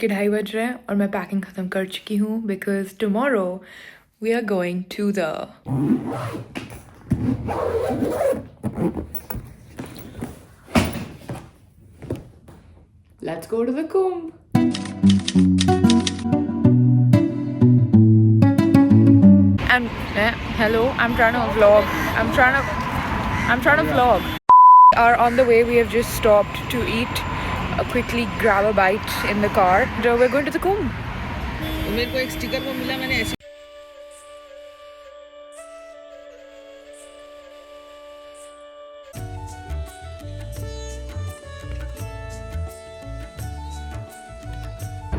के 2:30 बज रहे हैं और मैं पैकिंग ख़त्म कर चुकी हूँ because tomorrow we are going to the let's go to the Kumbh. Hello, I'm trying to vlog. I'm trying to vlog. Are on the way. We have just stopped to eat. Quickly grab a bite in the car. We're going to the Kumbh. मेरे को एक sticker वो मिला, मैंने ऐसे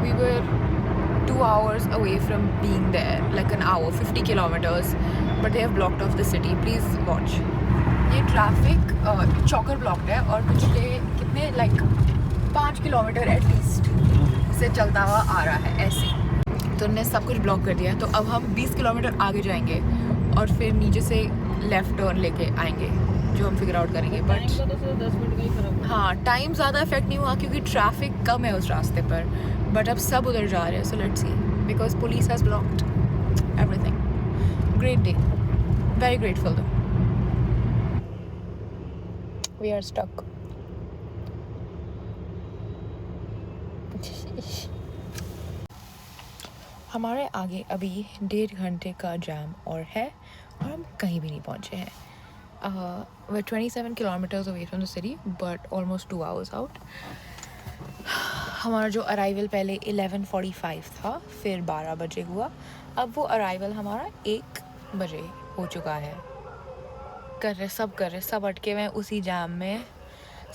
We were 2 hours away from being there, like an hour, 50 kilometers, but they have blocked off the city. Please watch. ये traffic चौकर blocked है और पिछले कितने लाइक 5 किलोमीटर एटलीस्ट से चलता हुआ आ रहा है ऐसे. तो उन्होंने सब कुछ ब्लॉक कर दिया. तो अब हम 20 किलोमीटर आगे जाएंगे और फिर नीचे से लेफ्ट टर्न लेके आएंगे जो हम फिगर आउट करेंगे. बट 10 मिनट का ही फर्क. हाँ, टाइम ज़्यादा इफेक्ट नहीं हुआ क्योंकि ट्रैफिक कम है उस रास्ते पर. बट अब सब उधर जा रहे हैं. So let's see because police has blocked everything. Great day, very grateful though. We are stuck. हमारे आगे अभी 1.5 घंटे का जाम और है और हम कहीं भी नहीं पहुंचे हैं. we're 27 kilometers away from the city but almost 2 hours out. हमारा जो अराइवल पहले 11:45 था, फिर 12 बजे हुआ. अब वो अराइवल हमारा 1 बजे हो चुका है. कर रहे सब अटके हुए हैं उसी जाम में.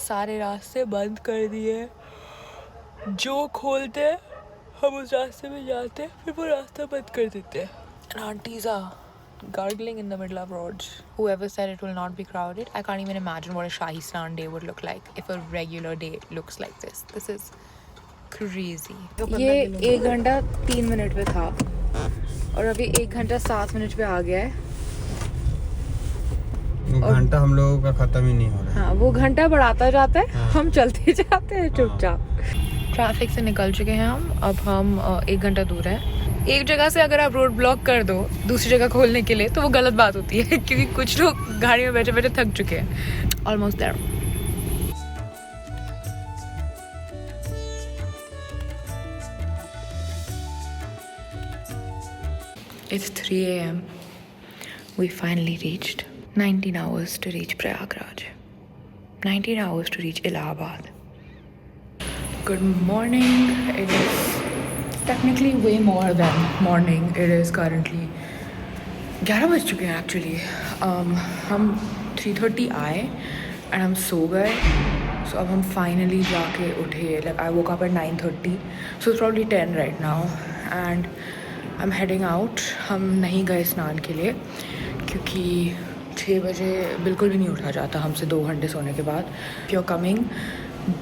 सारे रास्ते बंद कर दिए. जो खोलते हैं हम उस रास्ते में जाते हैं, फिर वो रास्ता बंद कर देते हैं. And aunties are gargling in the middle of roads. Whoever said it will not be crowded, I can't even imagine what a Shahi Snan day would look like if a regular day looks like this. This is crazy. ये 1 घंटा 3 minute पे था और अभी 1 घंटा 7 minute पे आ गया है. घंटा हम लोगों का खत्म ही नहीं हो रहा है. हाँ, वो घंटा बढ़ाता जाता है. हाँ. हम चलते जाते हैं चुपचाप. ट्रैफिक से निकल चुके हैं हम. अब हम 1 घंटा दूर हैं. एक जगह से अगर आप रोड ब्लॉक कर दो दूसरी जगह खोलने के लिए तो वो गलत बात होती है क्योंकि कुछ लोग गाड़ी में बैठे बैठे थक चुके हैं. Almost there. It's 3 a.m. We finally reached. 19 hours to reach Prayagraj. 19 hours to reach Allahabad. Good morning. It is technically way more than morning. It is currently 11 बज चुके हैं actually. हम 3:30 आए and हम सो गए. So अब हम finally जाके उठे. Like I woke up at 9:30. So it's probably 10 right now. And I'm heading out. हम नहीं गए स्नान के लिए क्योंकि 6 बजे बिल्कुल भी नहीं उठा जाता हमसे 2 घंटे सोने के बाद. If you're coming,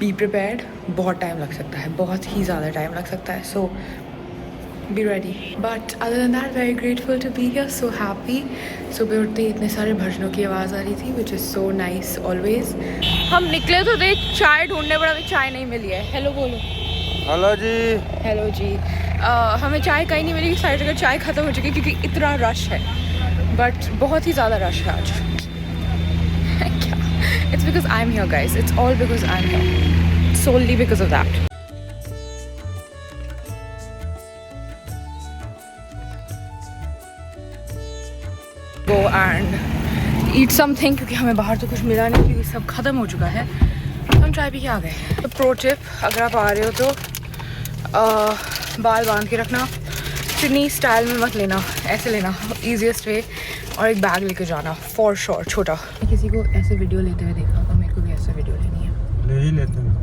be prepared. बहुत टाइम लग सकता है, बहुत ही ज़्यादा टाइम लग सकता है. So be ready. But other than that, very grateful to be here. So happy. सुबह उठते ही इतने सारे भजनों की आवाज़ आ रही थी, which is so nice always. हम निकले तो थे चाय ढूंढने पर अभी चाय नहीं मिली है. हेलो बोलो. हेलो जी. हेलो जी. हमें चाय कहीं नहीं मिली. सारी जगह चाय ख़त्म हो चुकी है क्योंकि इतना रश है. बट बहुत ही ज़्यादा रश है आज. क्या? It's because I'm here, guys. It's all because I'm here. Solely because of that. Go and eat something क्योंकि हमें बाहर तो कुछ मिला नहीं क्योंकि सब ख़त्म हो चुका है. हम चाय पी के आ गए. तो प्रो टिप, अगर आप आ रहे हो तो बाल बांध के रखना. चुन्नी स्टाइल में मत लेना, ऐसे लेना ईजीएस्ट वे. और एक बैग लेके जाना फॉर श्योर छोटा. किसी को ऐसे वीडियो लेते हुए देखा तो मेरे को भी ऐसे वीडियो लेनी है. ले ही लेते हैं.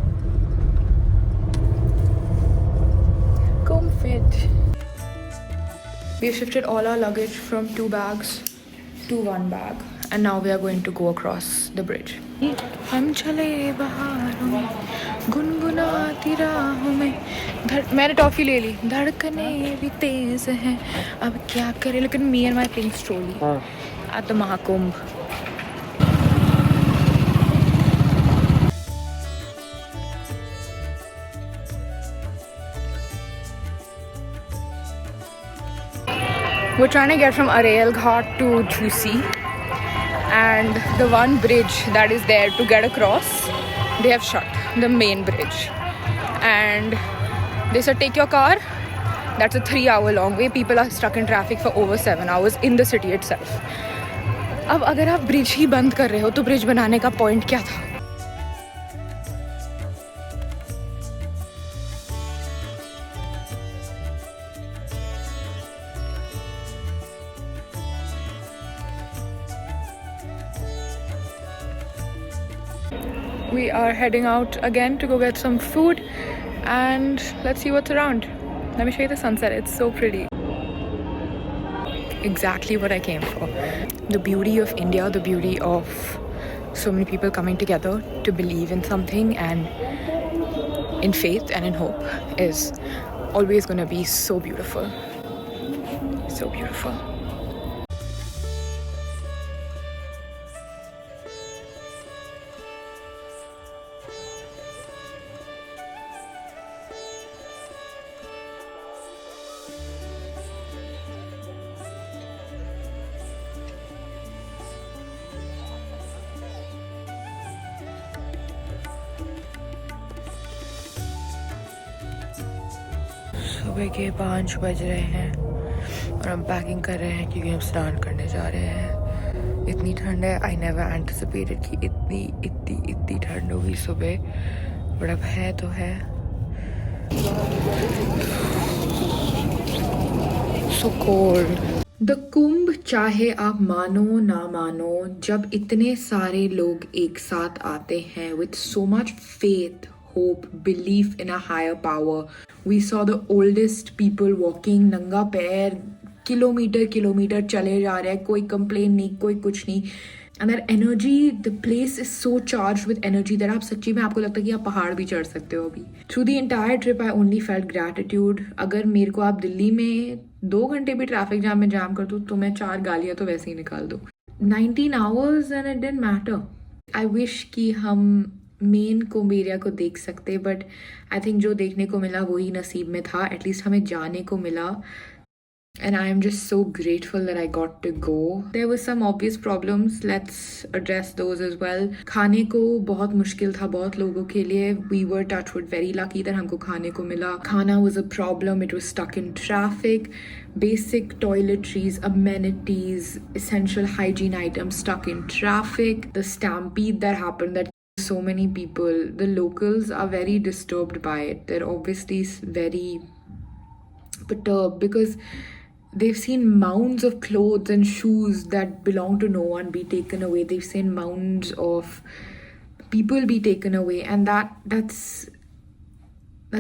Come fit. We've shifted all our luggage from 2 bags to 1 bag and now we are going to go across the bridge. हम चले बहारों में गुनगुनाती राहों में. मैंने टॉफ़ी ले ली. धड़कने भी तेज हैं अब क्या करें. लेकिन me and my pink stroller at the Mahakumbh. We're trying to get from Arail Ghat to Jhusi, and the one bridge that is there to get across, they have shut, the main bridge. And they said take your car. That's a 3-hour long way. People are stuck in traffic for over 7 hours in the city itself. अब अगर आप bridge ही बंद कर रहे हो तो bridge बनाने का पॉइंट क्या था? We are heading out again to go get some food, and let's see what's around. Let me show you the sunset. It's so pretty. Exactly what I came for. The beauty of India, the beauty of so many people coming together to believe in something and in faith and in hope is always going to be so beautiful. So beautiful. सुबह के 5 बज रहे हैं और हम packing कर रहे हैं क्योंकि हम स्नान करने जा रहे हैं. इतनी ठंड है. आई नेवर एंटिसिपेटेड कि इतनी ठंड होगी सुबह, बट अब है तो है. So cold. द कुंभ, चाहे आप मानो ना मानो, जब इतने सारे लोग एक साथ आते हैं with so much faith, hope, belief in a higher power. We saw the oldest people walking नंगा पैर किलोमीटर चले जा रहे हैं. कोई कंप्लेन नहीं, कोई कुछ नहीं. And that energy, the place is so charged with energy that आप सच्ची में आपको लगता है कि आप पहाड़ भी चढ़ सकते हो अभी. Through the entire trip, I only felt gratitude. अगर मेरे को आप दिल्ली में 2 घंटे भी ट्रैफिक जाम में जाम कर दो तो मैं 4 गालियाँ तो वैसे ही निकाल दूँ. 19 hours and it didn't matter. I wish कि हम मेन कुंभ एरिया को देख सकते, बट आई थिंक जो देखने को मिला वही नसीब में था. एटलीस्ट हमें जाने को मिला. And I am just so grateful that I got to go. There were some obvious problems. Let's address those as well. खाने को बहुत मुश्किल था बहुत लोगों के लिए. We were touched with very lucky that हमको खाने को मिला. खाना was a problem. It was stuck in traffic. Basic toiletries, amenities, essential hygiene items stuck in traffic. The stampede that happened, that so many people, the locals are very disturbed by it. They're obviously very perturbed because they've seen mounds of clothes and shoes that belong to no one be taken away. They've seen mounds of people be taken away, and that's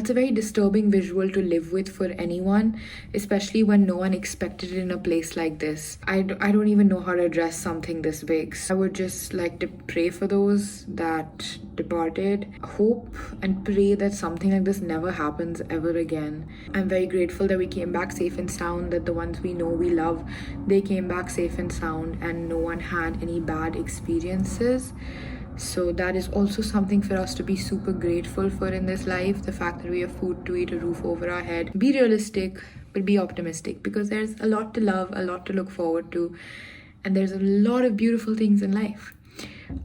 a very disturbing visual to live with for anyone, especially when no one expected it in a place like this. I don't even know how to address something this big. So I would just like to pray for those that departed. Hope and pray that something like this never happens ever again. I'm very grateful that we came back safe and sound, that the ones we know, we love, they came back safe and sound, and no one had any bad experiences. So that is also something for us to be super grateful for in this life. The fact that we have food to eat, a roof over our head. Be realistic, but be optimistic, because there's a lot to love, a lot to look forward to, and there's a lot of beautiful things in life.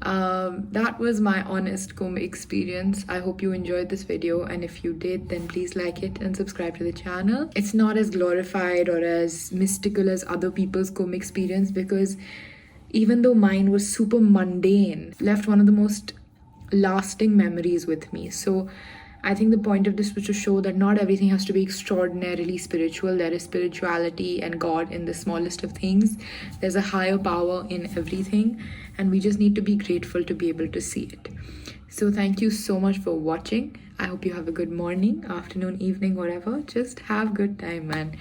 That was my honest Kumbh experience. I hope you enjoyed this video, and if you did, then please like it and subscribe to the channel. It's not as glorified or as mystical as other people's Kumbh experience, because even though mine was super mundane, left one of the most lasting memories with me. So I think the point of this was to show that not everything has to be extraordinarily spiritual. There is spirituality and God in the smallest of things. There's a higher power in everything, and we just need to be grateful to be able to see it. So thank you so much for watching. I hope you have a good morning, afternoon, evening, whatever. Just have a good time, man.